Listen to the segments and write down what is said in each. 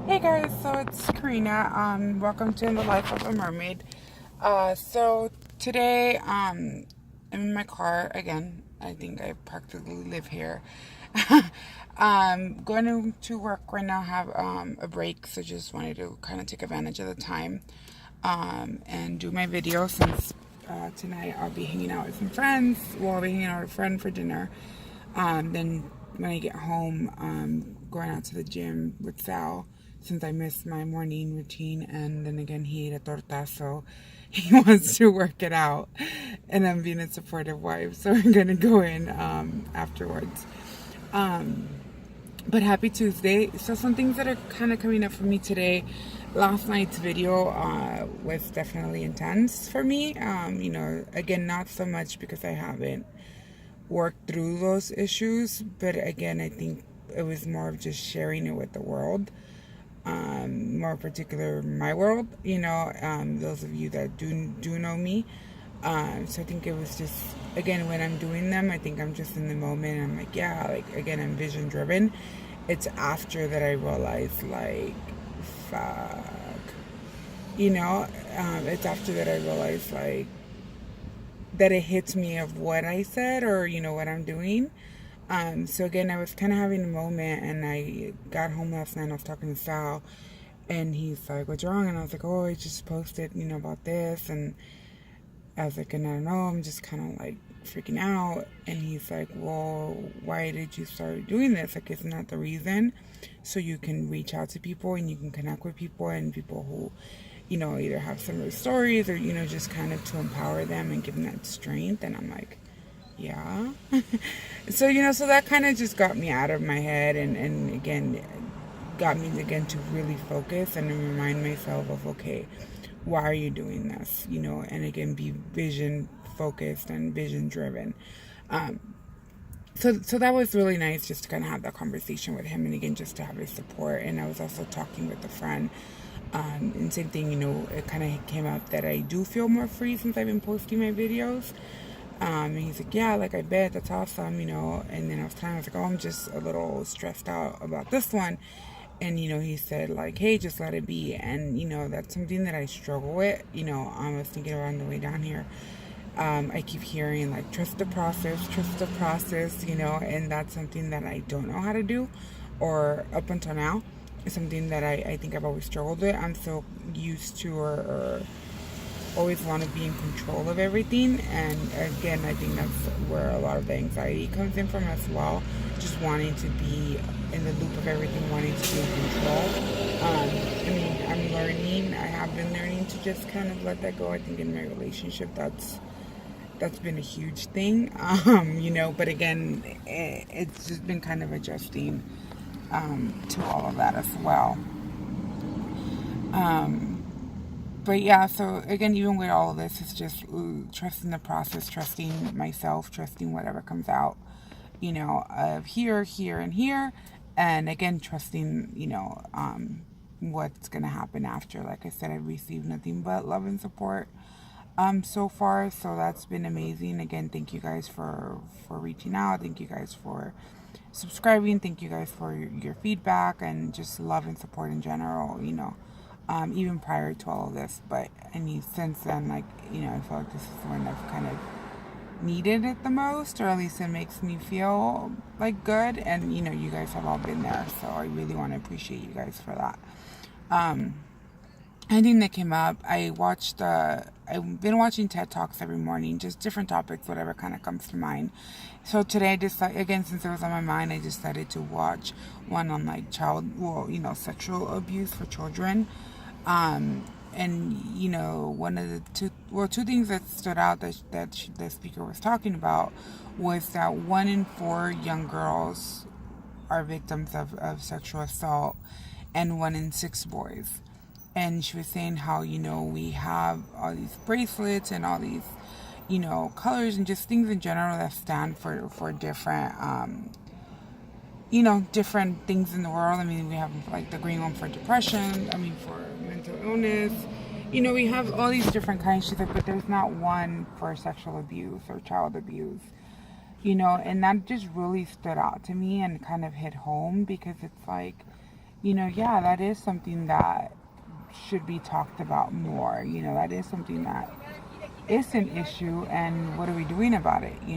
Hey guys, so it's Karina. Welcome to In the Life of a Mermaid. So today, I'm in my car again. I think I practically live here. Going to work right now. Have a break, so just wanted to kind of take advantage of the time, and do my video since tonight I'll be hanging out with some friends. Well, I'll be hanging out with a friend for dinner. Then when I get home, going out to the gym with Sal since I missed my morning routine. And then again, he ate a torta, so he wants to work it out. And I'm being a supportive wife, so we're gonna go in afterwards. But happy Tuesday. So some things that are kind of coming up for me today. Last night's video was definitely intense for me. Again, not so much because I haven't worked through those issues, but again, I think it was more of just sharing it with the world. More particular, my world. Those of you that do know me. So I think it was just, again, when I'm doing them, I think I'm just in the moment. I'm like, yeah, like again, I'm vision driven. It's after that I realize, like, fuck. It's after that I realize, like, that it hits me of what I said or, what I'm doing. So again, I was kind of having a moment, and I got home last night and I was talking to Sal, and he's like, what's wrong? And I was like, oh, I just posted, about this. And I was like, and I don't know, I'm just kind of like freaking out. And he's like, well, why did you start doing this? Like, isn't that the reason? So you can reach out to people and you can connect with people, and people who, either have similar stories or, just kind of to empower them and give them that strength. And I'm like, yeah. So that kind of just got me out of my head, and again, got me again to really focus and remind myself of, okay, why are you doing this? And again, be vision focused and vision driven. Um, so that was really nice just to kind of have that conversation with him, and again, just to have his support. And I was also talking with a friend. And same thing, it kind of came up that I do feel more free since I've been posting my videos. And he's like, yeah, like, I bet, that's awesome. And then I was like, oh, I'm just a little stressed out about this one. And, he said, like, hey, just let it be. And, that's something that I struggle with. I was thinking around the way down here. I keep hearing, like, trust the process, and that's something that I don't know how to do, or up until now. It's something that I think I've always struggled with. I'm so used to, or always want to be in control of everything. And again, I think that's where a lot of the anxiety comes in from as well. Just wanting to be in the loop of everything, wanting to be in control. I'm learning. I have been learning to just kind of let that go. I think in my relationship, that's been a huge thing. But again, it's just been kind of adjusting to all of that as well. But yeah, so again, even with all of this, it's just trusting the process, trusting myself, trusting whatever comes out, of here, here, and here. And again, trusting, what's going to happen after. Like I said, I've received nothing but love and support so far. So that's been amazing. Again, thank you guys for reaching out. Thank you guys for subscribing. Thank you guys for your feedback and just love and support in general, even prior to all of this. But I mean, since then, like, I feel like this is when I've kind of needed it the most, or at least it makes me feel like good. And, you guys have all been there. So I really want to appreciate you guys for that. Anything that came up, I've been watching TED Talks every morning, just different topics, whatever kind of comes to mind. So today I decided, again, since it was on my mind, I decided to watch one on, like, sexual abuse for children. And, one of the two things that stood out that the speaker was talking about was that 1 in 4 young girls are victims of sexual assault, and 1 in 6 boys. And she was saying how, we have all these bracelets and all these, colors and just things in general that stand for different, different things in the world. I mean, we have, like, the green one for depression, for mental illness. We have all these different kinds. She's like, but there's not one for sexual abuse or child abuse. And that just really stood out to me and kind of hit home, because it's like, yeah, that is something that should be talked about more. That is something that is an issue, and what are we doing about it? I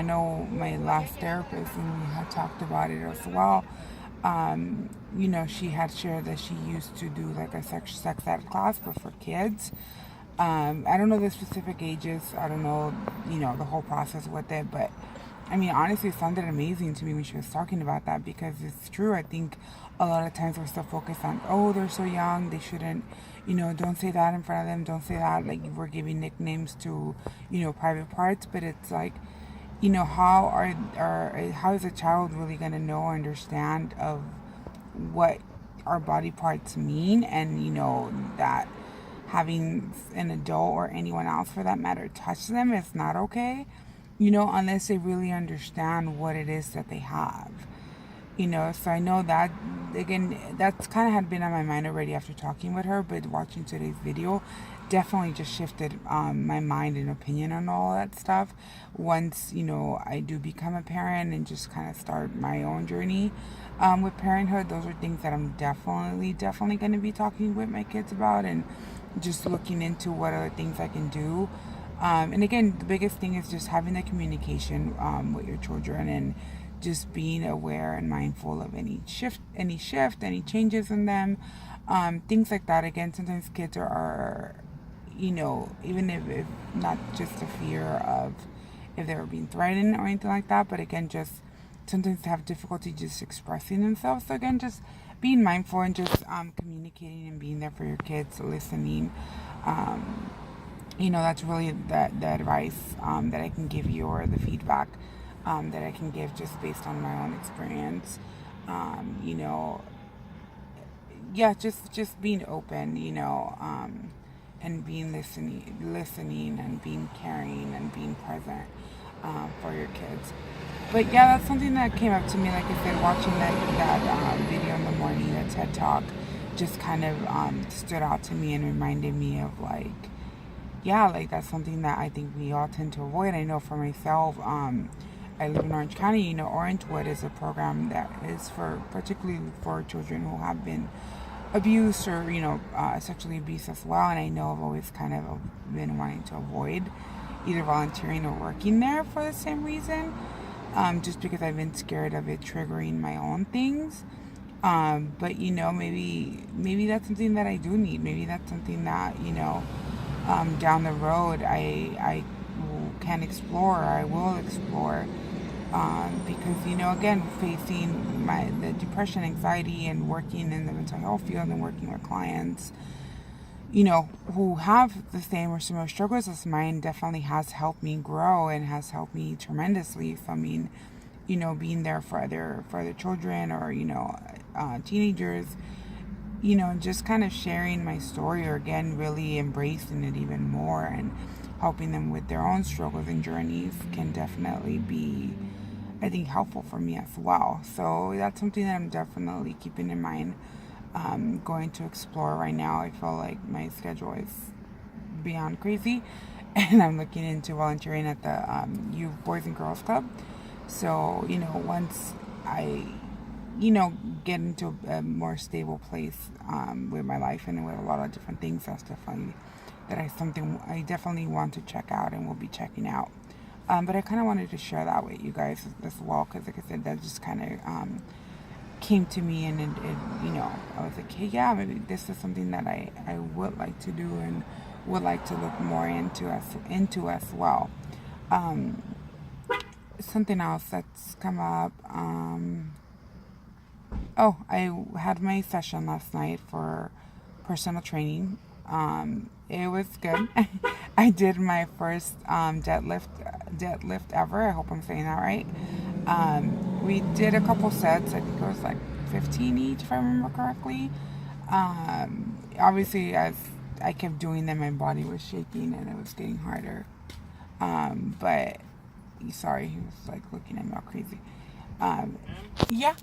know my last therapist, and we had talked about it as well. She had shared that she used to do like a sex ed class, but for kids. I don't know the specific ages. I don't know, the whole process with it, but I mean, honestly, it sounded amazing to me when she was talking about that because it's true. I think a lot of times we're still focused on, oh, they're so young, they shouldn't, don't say that in front of them, don't say that. Like, we're giving nicknames to, private parts, but it's like, how is a child really gonna know or understand of what our body parts mean, and that having an adult or anyone else for that matter touch them is not okay, unless they really understand what it is that they have. So I know that, again, that's kind of had been on my mind already after talking with her, but watching today's video definitely just shifted my mind and opinion on all that stuff. Once I do become a parent and just kind of start my own journey with parenthood, those are things that I'm definitely going to be talking with my kids about, and just looking into what other things I can do. And again, the biggest thing is just having the communication with your children, and just being aware and mindful of any shift, any changes in them, things like that. Again, sometimes kids are even if not just a fear of if they were being threatened or anything like that, but again, just sometimes have difficulty just expressing themselves. So again, just being mindful and just communicating and being there for your kids, listening. Um, that's really the advice that I can give you, or the feedback that I can give just based on my own experience. Um, you know, yeah, just being open, and being listening, and being caring, and being present for your kids. But yeah, that's something that came up to me. Like I said, watching that video in the morning, that TED Talk, just kind of stood out to me and reminded me of, like, yeah, like that's something that I think we all tend to avoid. I know for myself, I live in Orange County. Orangewood is a program that is for particularly for children who have been abused, or sexually abused as well. And I know I've always kind of been wanting to avoid either volunteering or working there for the same reason, just because I've been scared of it triggering my own things. But maybe that's something that I do need. Maybe that's something that down the road I can explore, or I will explore, because again, facing the depression, anxiety, and working in the mental health field, and working with clients who have the same or similar struggles as mine, definitely has helped me grow and has helped me tremendously. So I mean, being there for other children, or teenagers, just kind of sharing my story, or again, really embracing it even more, and helping them with their own struggles and journeys, can definitely be, I think, helpful for me as well. So that's something that I'm definitely keeping in mind, going to explore right now. I feel like my schedule is beyond crazy, and I'm looking into volunteering at the Youth Boys and Girls Club. So once I get into a more stable place with my life, and with a lot of different things, that's definitely something I definitely want to check out, and will be checking out. But I kind of wanted to share that with you guys as well, because like I said, that just kind of came to me, and I was like, hey, yeah, maybe this is something that I would like to do, and would like to look more into as well. Um, Something else that's come up. Oh, I had my session last night for personal training. It was good. I did my first deadlift ever. I hope I'm saying that right. We did a couple sets. I think it was like 15 each, if I remember correctly. Obviously, as I kept doing them, my body was shaking and it was getting harder. But sorry, he was like looking at me all crazy. Yeah.